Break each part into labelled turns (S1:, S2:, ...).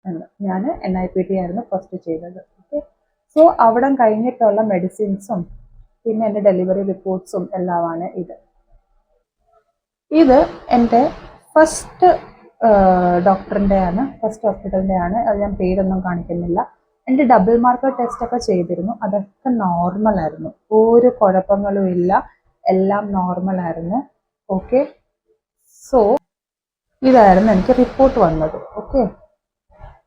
S1: എന്ന്. ഞാൻ NIPT ആയിരുന്നു ഫസ്റ്റ് ചെയ്തത്. ഓക്കെ, സോ അവിടെ കഴിഞ്ഞിട്ടുള്ള മെഡിസിൻസും പിന്നെ എൻ്റെ ഡെലിവറി റിപ്പോർട്ട്സും എല്ലാമാണ് ഇത്. ഇത് എൻ്റെ ഫസ്റ്റ് ഡോക്ടറിൻ്റെ ആണ്, ഫസ്റ്റ് ഹോസ്പിറ്റലിൻ്റെ ആണ്. അത് ഞാൻ പേരൊന്നും കാണിക്കുന്നില്ല. എൻ്റെ ഡബിൾ മാർക്കർ ടെസ്റ്റ് ഒക്കെ ചെയ്തിരുന്നു, അതൊക്കെ നോർമൽ ആയിരുന്നു, ഒരു കുഴപ്പങ്ങളും ഇല്ല, എല്ലാം നോർമൽ ആയിരുന്നു. ഓക്കെ, സോ ഇതായിരുന്നു എനിക്ക് റിപ്പോർട്ട് വന്നത്. ഓക്കെ,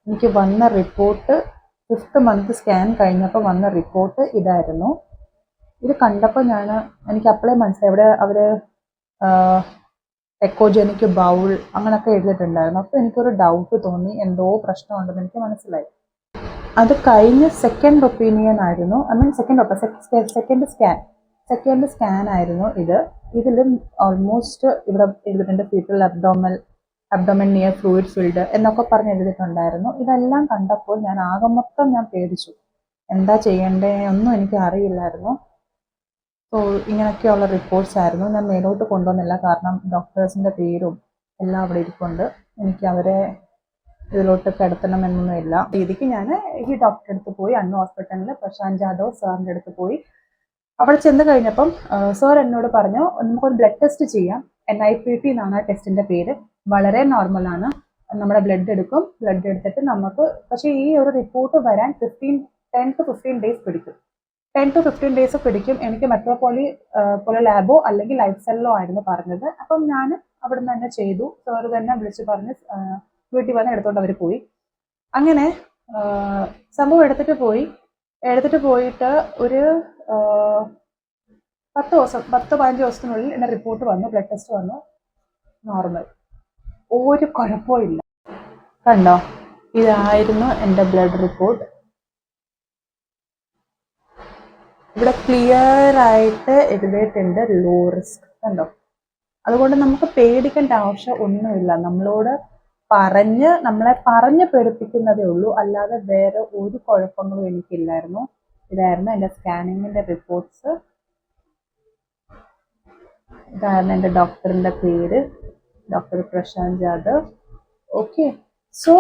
S1: എനിക്ക് വന്ന റിപ്പോർട്ട് 5th മന്ത് സ്കാൻ കഴിഞ്ഞപ്പോൾ വന്ന റിപ്പോർട്ട് ഇതായിരുന്നു. ഇത് കണ്ടപ്പോൾ എനിക്ക് അപ്പോഴേ മനസ്സിലായി, ഇവിടെ അവർ എക്കോജനിക് ബൗൾ അങ്ങനെയൊക്കെ എഴുതിയിട്ടുണ്ടായിരുന്നു. അപ്പോൾ എനിക്കൊരു ഡൗട്ട് തോന്നി, എന്തോ പ്രശ്നമുണ്ടെന്ന് എനിക്ക് മനസ്സിലായി. അത് കഴിഞ്ഞ് സെക്കൻഡ് ഒപ്പീനിയൻ ആയിരുന്നു, ഐ മീൻ സെക്കൻഡ് സ്കാൻ ആയിരുന്നു ഇത്. ഇതിൽ ഓൾമോസ്റ്റ് ഇവിടെ എഴുതിയിട്ടുണ്ട് fetal abdomen near fluid filled എന്നൊക്കെ പറഞ്ഞ് എഴുതിയിട്ടുണ്ടായിരുന്നു. ഇതെല്ലാം കണ്ടപ്പോൾ ആകെ മൊത്തം പേടിച്ചു. എന്താ ചെയ്യണ്ടേ ഒന്നും എനിക്ക് അറിയില്ലായിരുന്നു. സോ ഇങ്ങനെയൊക്കെയുള്ള റിപ്പോർട്ട്സ് ആയിരുന്നു. ഞാൻ മേലോട്ട് കൊണ്ടുവന്നില്ല, കാരണം ഡോക്ടേഴ്സിൻ്റെ പേരും എല്ലാം അവിടെ ഇരിപ്പുണ്ട്. എനിക്ക് അവരെ ഇതിലോട്ട് കിടത്തണമെന്നൊന്നുമില്ല. രീതിക്ക് ഞാൻ ഈ ഡോക്ടറെ അടുത്ത് പോയി, അന്ന് ഹോസ്പിറ്റലിൽ പ്രശാന്ത് ജാദവ് സാറിൻ്റെ അടുത്ത് പോയി. അവിടെ ചെന്ന് കഴിഞ്ഞപ്പം സാർ എന്നോട് പറഞ്ഞു, നമുക്കൊരു ബ്ലഡ് ടെസ്റ്റ് ചെയ്യാം. NIPT എന്നാണ് ആ ടെസ്റ്റിൻ്റെ പേര്. വളരെ നോർമലാണ്. നമ്മുടെ ബ്ലഡ് എടുക്കും, ബ്ലഡ് എടുത്തിട്ട് നമുക്ക്, പക്ഷേ ഈ ഒരു റിപ്പോർട്ട് വരാൻ 10 to 15 ഡേയ്സ് പിടിക്കും. 10 to 15 ഡേയ്സ് പിടിക്കും. എനിക്ക് മെട്രോപോളി ലാബോ അല്ലെങ്കിൽ ലൈഫ് സെല്ലോ ആയിരുന്നു പറഞ്ഞത്. അപ്പം ഞാൻ അവിടെ നിന്ന് തന്നെ ചെയ്തു. സാർ തന്നെ വിളിച്ച് പറഞ്ഞ് വീട്ടിൽ വന്ന് എടുത്തോണ്ട് അവർ പോയി. അങ്ങനെ സംഭവം എടുത്തിട്ട് പോയിട്ട് ഒരു 10-15 ദിവസത്തിനുള്ളിൽ എൻ്റെ റിപ്പോർട്ട് വന്നു, ബ്ലഡ് ടെസ്റ്റ് വന്നു, നോർമൽ, ഒരു കുഴപ്പവും ഇല്ല. കണ്ടോ, ഇതായിരുന്നു എൻ്റെ ബ്ലഡ് റിപ്പോർട്ട്. ഇവിടെ ക്ലിയർ ആയിട്ട് എഴുതിയിട്ടുണ്ട് ലോ റിസ്ക്, കണ്ടോ. അതുകൊണ്ട് നമുക്ക് പേടിക്കേണ്ട ആവശ്യം ഒന്നുമില്ല. നമ്മളെ പറഞ്ഞ് പേടിപ്പിക്കുന്നതേ ഉള്ളൂ, അല്ലാതെ വേറെ ഒരു കുഴപ്പങ്ങളും എനിക്കില്ലായിരുന്നു. ഇതായിരുന്നു എൻ്റെ സ്കാനിങ്ങിൻ്റെ റിപ്പോർട്ട്സ്. ഇതായിരുന്നു എൻ്റെ ഡോക്ടറിൻ്റെ പേര്, doctor Prashant Jadhav. Okay, so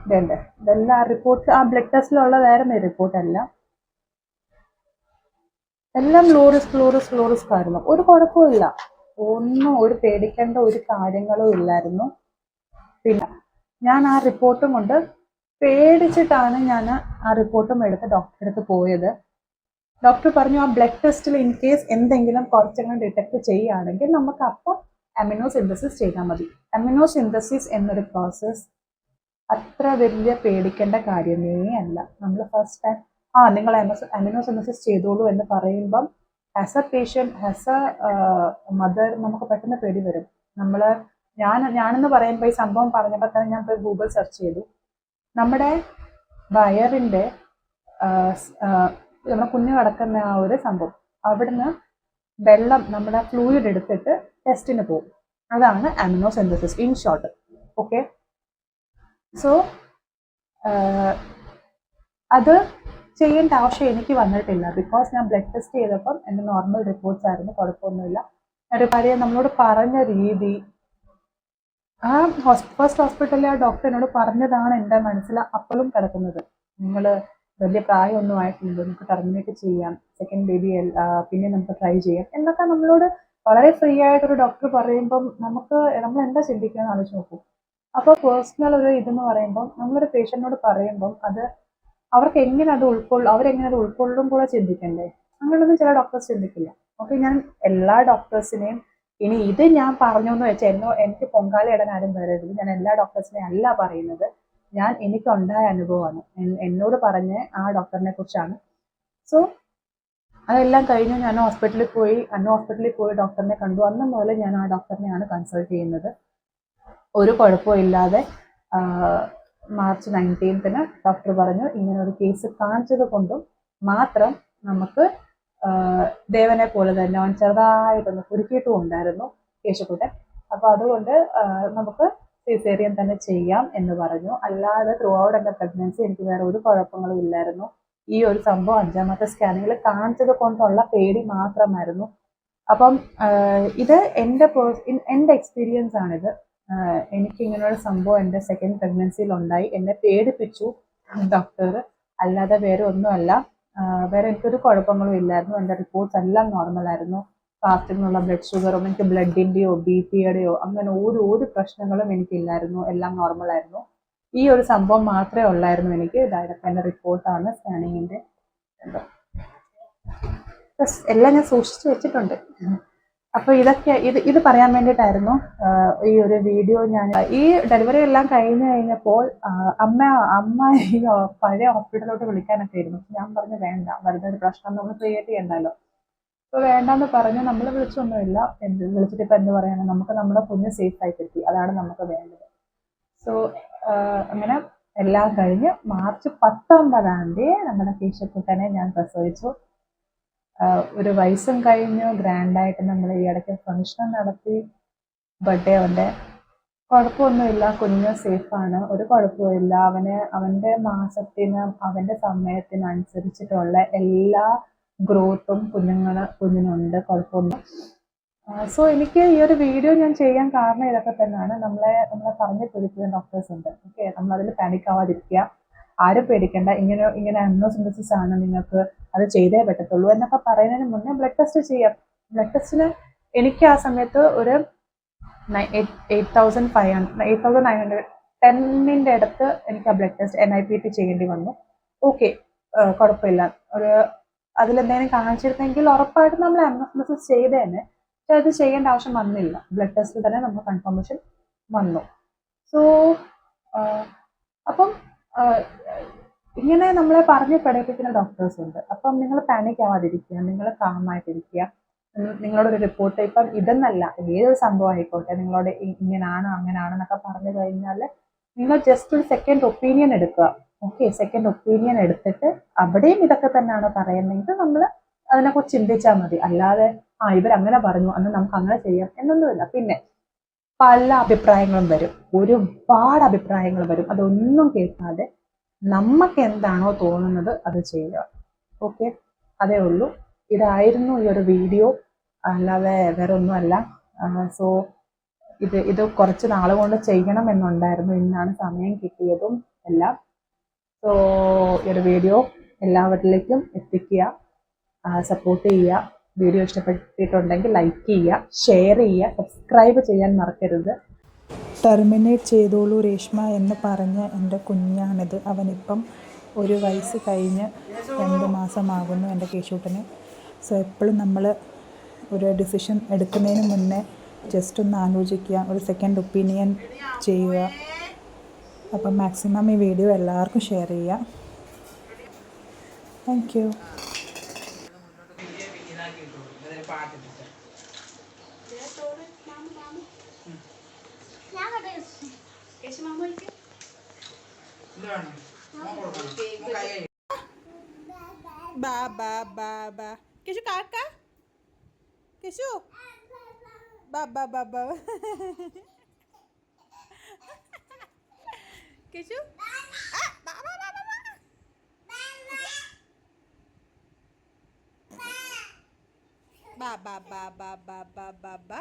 S1: ഇതെല്ലാം റിപ്പോർട്ട്, ആ ബ്ലഡ് ടെസ്റ്റിലുള്ളതായിരുന്നു ഈ റിപ്പോർട്ടെല്ലാം. എല്ലാം ലോ റിസ്ക് ആയിരുന്നു. ഒരു കുഴപ്പമില്ല, ഒരു പേടിക്കേണ്ട ഒരു കാര്യങ്ങളും ഇല്ലായിരുന്നു. പിന്നെ ഞാൻ ആ റിപ്പോർട്ടും കൊണ്ട് പേടിച്ചിട്ടാണ് ഞാൻ ആ റിപ്പോർട്ടും എടുത്ത് ഡോക്ടറെ അടുത്ത് പോയത്. ഡോക്ടർ പറഞ്ഞു, ആ ബ്ലഡ് ടെസ്റ്റിൽ ഇൻ കേസ് എന്തെങ്കിലും കുറച്ചെങ്കിലും ഡിറ്റക്ട് ചെയ്യുകയാണെങ്കിൽ നമുക്ക് അപ്പം അമിനോ സിന്തസിസ് ചെയ്താൽ മതി. അമിനോ സിന്തസിസ് എന്നൊരു പ്രോസസ്സ് അത്ര വലിയ പേടിക്കേണ്ട കാര്യമേ അല്ല. നമ്മൾ ഫസ്റ്റ് ടൈം നിങ്ങൾ അമിനോ സിന്തസിസ് ചെയ്തോളൂ എന്ന് പറയുമ്പം as A patient, as A mother, നമുക്ക് പെട്ടെന്ന് പേടി വരും. ഞാനെന്ന് പറയുമ്പോൾ ഈ സംഭവം പറഞ്ഞപ്പോൾ തന്നെ ഞാൻ പോയി ഗൂഗിൾ സെർച്ച് ചെയ്തു. നമ്മുടെ വയറിൻ്റെ നമ്മുടെ കുഞ്ഞ് കിടക്കുന്ന ആ ഒരു സംഭവം, അവിടുന്ന് വെള്ളം, നമ്മുടെ ഫ്ലൂയിഡ് എടുത്തിട്ട് ടെസ്റ്റിന് പോകും. അതാണ് amino synthesis in short. Okay, so അത് ചെയ്യേണ്ട ആവശ്യം എനിക്ക് വന്നിട്ടില്ല, ബിക്കോസ് ഞാൻ ബ്ലഡ് ടെസ്റ്റ് ചെയ്തപ്പം എൻ്റെ നോർമൽ റിപ്പോർട്ട്സ് ആയിരുന്നു, കുഴപ്പമൊന്നുമില്ല. ഒരു കാര്യം നമ്മളോട് പറഞ്ഞ രീതി, ആ ഫസ്റ്റ് ഹോസ്പിറ്റലിലെ ആ ഡോക്ടർ എന്നോട് പറഞ്ഞതാണ് എൻ്റെ മനസ്സിൽ അപ്പോഴും കിടക്കുന്നത്. നിങ്ങൾ വലിയ പ്രായമൊന്നും ആയിട്ടില്ല, നമുക്ക് ടെർമിനേറ്റ് ചെയ്യാം, സെക്കൻഡ് ബേബി പിന്നെ നമുക്ക് ട്രൈ ചെയ്യാം എന്നൊക്കെ നമ്മളോട് വളരെ ഫ്രീ ആയിട്ടൊരു ഡോക്ടർ പറയുമ്പം നമ്മൾ എന്താ ചിന്തിക്കുകയെന്ന് ആലോചിച്ച് നോക്കും. അപ്പോൾ പേഴ്സണൽ ഒരു ഇതെന്ന് പറയുമ്പം, നമ്മളൊരു പേഷ്യൻറ്റിനോട് പറയുമ്പം അത് അവർക്ക് എങ്ങനെ അത് അവരെങ്ങനെ അത് ഉൾക്കൊള്ളും കൂടെ ചിന്തിക്കണ്ടേ. അങ്ങനെയൊന്നും ചില ഡോക്ടേഴ്സ് ചിന്തിക്കില്ല. ഓക്കെ, ഞാൻ എല്ലാ ഡോക്ടേഴ്സിനെയും, ഇനി ഇത് ഞാൻ പറഞ്ഞു എന്ന് വെച്ചാൽ എനിക്ക് പൊങ്കാല ഇടാൻ ആരും വരരുത്. ഞാൻ എല്ലാ ഡോക്ടേഴ്സിനെയും അല്ല പറയുന്നത്, എനിക്കുണ്ടായ അനുഭവമാണ്, എന്നോട് പറഞ്ഞ ആ ഡോക്ടറിനെ കുറിച്ചാണ്. സോ അതെല്ലാം കഴിഞ്ഞു ഞാൻ ഹോസ്പിറ്റലിൽ പോയി ഡോക്ടറിനെ കണ്ടു. അന്ന് മുതൽ ഞാൻ ആ ഡോക്ടറിനെയാണ് കൺസൾട്ട് ചെയ്യുന്നത്. ഒരു കുഴപ്പവും ഇല്ലാതെ മാർച്ച് 19th ഡോക്ടർ പറഞ്ഞു, ഇങ്ങനെ ഒരു കേസ് കാണിച്ചത് കൊണ്ടും മാത്രം നമുക്ക് ദേവനെ പോലെ തന്നെ അവൻ ചെറുതായിട്ടൊന്ന് കുരുക്കിയിട്ടും ഉണ്ടായിരുന്നു കേശക്കുട്ടൻ. അപ്പോൾ അതുകൊണ്ട് നമുക്ക് സിസേറിയൻ തന്നെ ചെയ്യാം എന്ന് പറഞ്ഞു. അല്ലാതെ ത്രൂ ഔട്ട് എൻ്റെ പ്രഗ്നൻസി എനിക്ക് വേറെ ഒരു കുഴപ്പങ്ങളും ഇല്ലായിരുന്നു. ഈ ഒരു സംഭവം 5ാമത്തെ സ്കാനിങ്ങിൽ കാണിച്ചത് കൊണ്ടുള്ള പേടി മാത്രമായിരുന്നു. അപ്പം ഇത് എൻ്റെ എക്സ്പീരിയൻസ് ആണിത്. എനിക്കിങ്ങനൊരു സംഭവം എൻ്റെ സെക്കൻഡ് പ്രഗ്നൻസിയിലുണ്ടായി. എന്നെ പേടിപ്പിച്ചു ഡോക്ടർ, അല്ലാതെ വേറെ ഒന്നുമല്ല. വേറെ എനിക്കൊരു കുഴപ്പങ്ങളും ഇല്ലായിരുന്നു. എൻ്റെ റിപ്പോർട്ട്സ് എല്ലാം നോർമലായിരുന്നു. ഫാസ്റ്റിങ്ങിനുള്ള ബ്ലഡ് ഷുഗറും എനിക്ക് ബ്ലഡിൻ്റെയോ ബി പിയുടെയോ അങ്ങനെ ഒരു പ്രശ്നങ്ങളും എനിക്കില്ലായിരുന്നു. എല്ലാം നോർമലായിരുന്നു. ഈ ഒരു സംഭവം മാത്രമേ ഉള്ളായിരുന്നു എനിക്ക്. ഇതായിട്ട് എൻ്റെ റിപ്പോർട്ടാണ് സ്കാനിങ്ങിൻ്റെ. എല്ലാം ഞാൻ സൂക്ഷിച്ചു വെച്ചിട്ടുണ്ട്. അപ്പോൾ ഇതൊക്കെ ഇത് പറയാൻ വേണ്ടിയിട്ടായിരുന്നു ഈ ഒരു വീഡിയോ. ഞാൻ ഈ ഡെലിവറി എല്ലാം കഴിഞ്ഞപ്പോൾ അമ്മ ഈ പഴയ ഹോസ്പിറ്റലിലോട്ട് വിളിക്കാനൊക്കെ ആയിരുന്നു. ഞാൻ പറഞ്ഞു വേണ്ട, വെറുതെ ഒരു പ്രശ്നം നമ്മൾ ക്രിയേറ്റ് ചെയ്യണ്ടല്ലോ. അപ്പോൾ വേണ്ടാന്ന് പറഞ്ഞ് നമ്മൾ വിളിച്ചൊന്നുമില്ല. വിളിച്ചിട്ട് ഇപ്പം എന്ത് പറയണം, നമുക്ക് നമ്മുടെ കുഞ്ഞ് സേഫ് ആയി കിട്ടി, അതാണ് നമുക്ക് വേണ്ടത്. സോ അങ്ങനെ എല്ലാം കഴിഞ്ഞ് മാർച്ച് 19 നമ്മുടെ കേശക്കുട്ടനെ ഞാൻ പ്രസവിച്ചു. ഒരു വയസ്സും കഴിഞ്ഞു. ഗ്രാൻഡായിട്ട് നമ്മൾ ഈ ഇടയ്ക്ക് ഫംഗ്ഷൻ നടത്തി. ബർത്ത്ഡേ അവൻ്റെ. കുഴപ്പമൊന്നുമില്ല, കുഞ്ഞ് സേഫാണ്, ഒരു കുഴപ്പമില്ല. അവൻ്റെ മാസത്തിന് അവൻ്റെ സമയത്തിനനുസരിച്ചിട്ടുള്ള എല്ലാ ഗ്രോത്തും കുഞ്ഞിനുണ്ട്, കുഴപ്പമൊന്നും. സോ എനിക്ക് ഈ ഒരു വീഡിയോ ഞാൻ ചെയ്യാൻ കാരണം ഇതൊക്കെ തന്നെയാണ്. നമ്മളെ പറഞ്ഞു പിടിക്കുന്ന ഡോക്ടേഴ്സ് ഉണ്ട്. ഓക്കെ, നമ്മളതിൽ പാനിക് ആവാതിരിക്കുക, ആരും പേടിക്കേണ്ട. ഇങ്ങനെ അമ്നോസിന്തസിസ് ആണ്, നിങ്ങൾക്ക് അത് ചെയ്തേ പറ്റത്തുള്ളൂ എന്നൊക്കെ പറയുന്നതിന് മുന്നേ ബ്ലഡ് ടെസ്റ്റ് ചെയ്യാം. ബ്ലഡ് ടെസ്റ്റിന് എനിക്ക് ആ സമയത്ത് ഒരു 8,900 10ന്റെ അടുത്ത് എനിക്ക് ആ ബ്ലഡ് ടെസ്റ്റ് NIPT ചെയ്യേണ്ടി വന്നു. ഓക്കെ, കുഴപ്പമില്ല. അതിലെന്തെങ്കിലും കാണിച്ചിരുന്നെങ്കിൽ ഉറപ്പായിട്ടും നമ്മൾ അമ്നോസിന്തസിസ് ചെയ്തേനെ. പക്ഷെ അത് ചെയ്യേണ്ട ആവശ്യം വന്നില്ല. ബ്ലഡ് ടെസ്റ്റിൽ തന്നെ നമുക്ക് കൺഫർമേഷൻ വന്നു. സോ അപ്പം ഇങ്ങനെ നമ്മളെ പറഞ്ഞ് പഠിപ്പിക്കുന്ന ഡോക്ടേഴ്സ് ഉണ്ട്. അപ്പം നിങ്ങൾ പാനിക് ആവാതിരിക്കുക, നിങ്ങൾ കാമായിട്ടിരിക്കുക. നിങ്ങളോടൊരു റിപ്പോർട്ട് ഇപ്പം ഇതെന്നല്ല, ഏതൊരു സംഭവം ആയിക്കോട്ടെ, നിങ്ങളോട് ഇങ്ങനാണ് അങ്ങനാണെന്നൊക്കെ പറഞ്ഞു കഴിഞ്ഞാൽ നിങ്ങൾ ജസ്റ്റ് ഒരു സെക്കൻഡ് ഒപ്പീനിയൻ എടുക്കുക. ഓക്കെ, സെക്കൻഡ് ഒപ്പീനിയൻ എടുത്തിട്ട് അവിടെയും ഇതൊക്കെ തന്നെയാണ് പറയുന്നതെങ്കിൽ നമ്മൾ അതിനെക്കുറിച്ച് ചിന്തിച്ചാൽ മതി. അല്ലാതെ ഇവരങ്ങനെ പറഞ്ഞു അന്ന് നമുക്ക് അങ്ങനെ ചെയ്യാം എന്നൊന്നുമില്ല. പിന്നെ പല അഭിപ്രായങ്ങളും വരും, ഒരുപാട് അഭിപ്രായങ്ങൾ വരും. അതൊന്നും കേൾക്കാതെ നമുക്ക് എന്താണോ തോന്നുന്നത് അത് ചെയ്യുക. ഓക്കെ, അതേ ഉള്ളൂ. ഇതായിരുന്നു ഈ ഒരു വീഡിയോ, അല്ലാതെ വേറെ ഒന്നുമല്ല. സോ ഇത് കുറച്ച് നാൾ കൊണ്ട് ചെയ്യണം എന്നുണ്ടായിരുന്നു. ഇന്നാണ് സമയം കിട്ടിയതും എല്ലാം. സോ ഈ ഒരു വീഡിയോ എല്ലാവരിലേക്കും എത്തിക്കുക, സപ്പോർട്ട് ചെയ്യുക. വീഡിയോ ഇഷ്ടപ്പെട്ടിട്ടുണ്ടെങ്കിൽ ലൈക്ക് ചെയ്യുക, ഷെയർ ചെയ്യുക, സബ്സ്ക്രൈബ് ചെയ്യാൻ മറക്കരുത്. ടെർമിനേറ്റ് ചെയ്തോളൂ രേഷ്മ എന്ന് പറഞ്ഞ എൻ്റെ കുഞ്ഞാണിത്. അവനിപ്പം 1 വയസ്സ് കഴിഞ്ഞ് 2 മാസമാകുന്നു എൻ്റെ കേശൂട്ടന്. സോ എപ്പോഴും നമ്മൾ ഒരു ഡിസിഷൻ എടുക്കുന്നതിന് മുന്നേ ജസ്റ്റ് ഒന്ന് ആലോചിക്കുക, ഒരു സെക്കൻഡ് ഒപ്പീനിയൻ ചെയ്യുക. അപ്പം മാക്സിമം ഈ വീഡിയോ എല്ലാവർക്കും ഷെയർ ചെയ്യുക. Thank you. ബാ കേശു കാക്ക, കേശു ബാ കേശു ബാ.